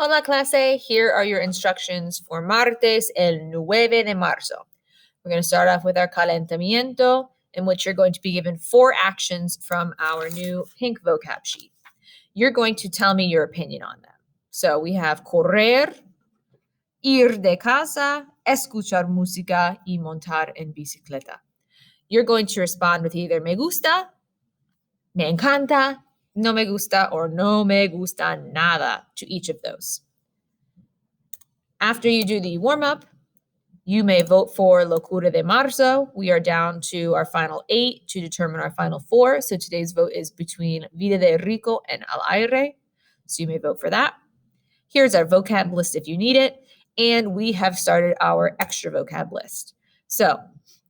Hola clase, here are your instructions for martes el 9 de marzo. We're going to start off with our calentamiento, in which you're going to be given 4 actions from our new pink vocab sheet. You're going to tell me your opinion on them. So we have correr, ir de casa, escuchar música y montar en bicicleta. You're going to respond with either me gusta, me encanta, no me gusta, or no me gusta nada to each of those. After you do the warm-up, you may vote for Locura de Marzo. We are down to our final 8 to determine our final 4. So today's vote is between Vida de Rico and Al Aire. So you may vote for that. Here's our vocab list if you need it. And we have started our extra vocab list. So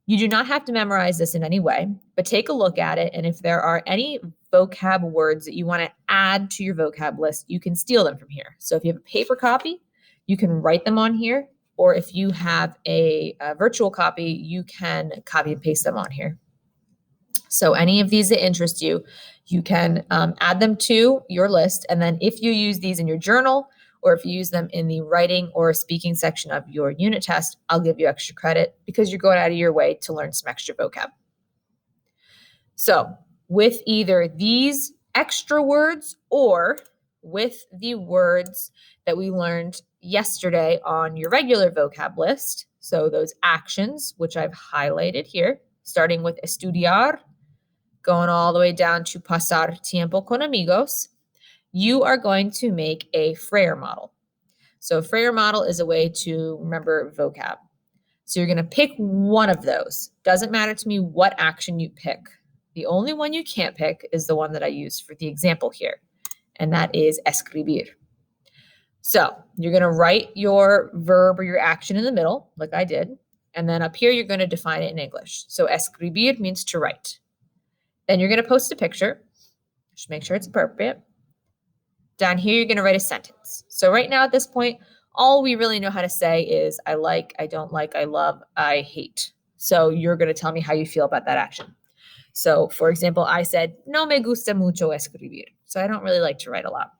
you do not have to memorize this in any way, but take a look at it. And if there are any vocab words that you want to add to your vocab list, you can steal them from here. So if you have a paper copy, you can write them on here. Or if you have a virtual copy, you can copy and paste them on here. So any of these that interest you, you can add them to your list. And then if you use these in your journal, or if you use them in the writing or speaking section of your unit test, I'll give you extra credit because you're going out of your way to learn some extra vocab. So with either these extra words or with the words that we learned yesterday on your regular vocab list, so those actions, which I've highlighted here, starting with estudiar, going all the way down to pasar tiempo con amigos, you are going to make a Freire model. So a Freire model is a way to remember vocab. So you're going to pick one of those. Doesn't matter to me what action you pick. The only one you can't pick is the one that I used for the example here, and that is escribir. So you're going to write your verb or your action in the middle, like I did, and then up here you're going to define it in English. So escribir means to write. Then you're going to post a picture. Just make sure it's appropriate. Down here, you're going to write a sentence. So right now at this point, all we really know how to say is I like, I don't like, I love, I hate. So you're going to tell me how you feel about that action. So for example, I said, no me gusta mucho escribir. So I don't really like to write a lot.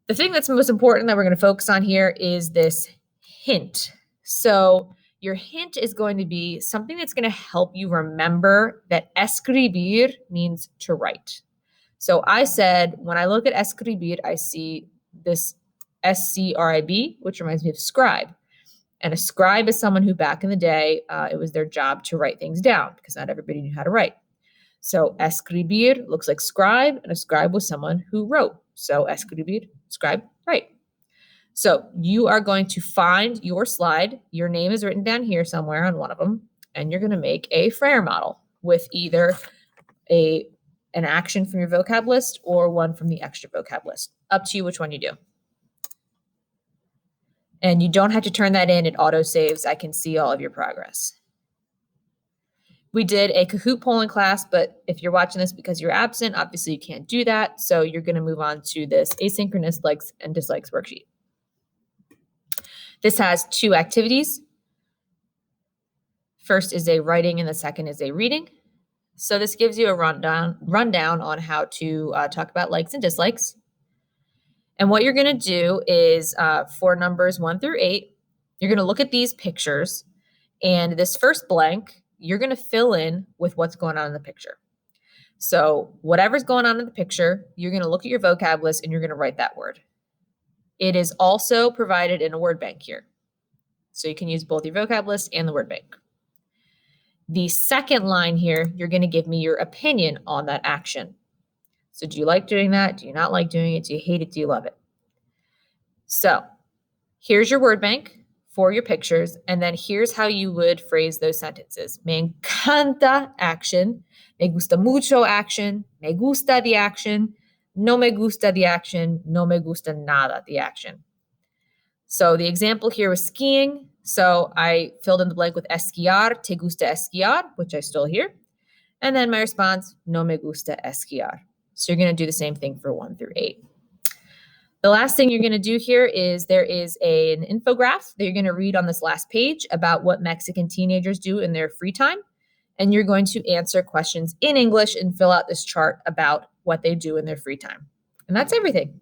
The thing that's most important that we're going to focus on here is this hint. So your hint is going to be something that's going to help you remember that escribir means to write. So I said, when I look at escribir, I see this SCRIB, which reminds me of scribe. And a scribe is someone who back in the day, it was their job to write things down because not everybody knew how to write. So escribir looks like scribe, and a scribe was someone who wrote. So escribir, scribe, write. So you are going to find your slide. Your name is written down here somewhere on one of them, and you're going to make a Freire model with either an action from your vocab list or one from the extra vocab list. Up to you which one you do. And you don't have to turn that in. It auto saves. I can see all of your progress. We did a Kahoot polling class, but if you're watching this because you're absent, obviously you can't do that. So you're going to move on to this asynchronous likes and dislikes worksheet. This has 2 activities. First is a writing and the second is a reading. So this gives you a rundown on how to talk about likes and dislikes. And what you're going to do is for numbers 1 through 8, you're going to look at these pictures, and this first blank, you're going to fill in with what's going on in the picture. So whatever's going on in the picture, you're going to look at your vocab list and you're going to write that word. It is also provided in a word bank here. So you can use both your vocab list and the word bank. The second line here, you're going to give me your opinion on that action. So do you like doing that? Do you not like doing it? Do you hate it? Do you love it? So here's your word bank for your pictures. And then here's how you would phrase those sentences. Me encanta action. Me gusta mucho action. Me gusta the action. No me gusta the action. No me gusta nada the action. So the example here was skiing. So I filled in the blank with esquiar, te gusta esquiar, which I stole here. And then my response, no me gusta esquiar. So you're going to do the same thing for 1 through 8. The last thing you're going to do here is there is an infographic that you're going to read on this last page about what Mexican teenagers do in their free time. And you're going to answer questions in English and fill out this chart about what they do in their free time. And that's everything.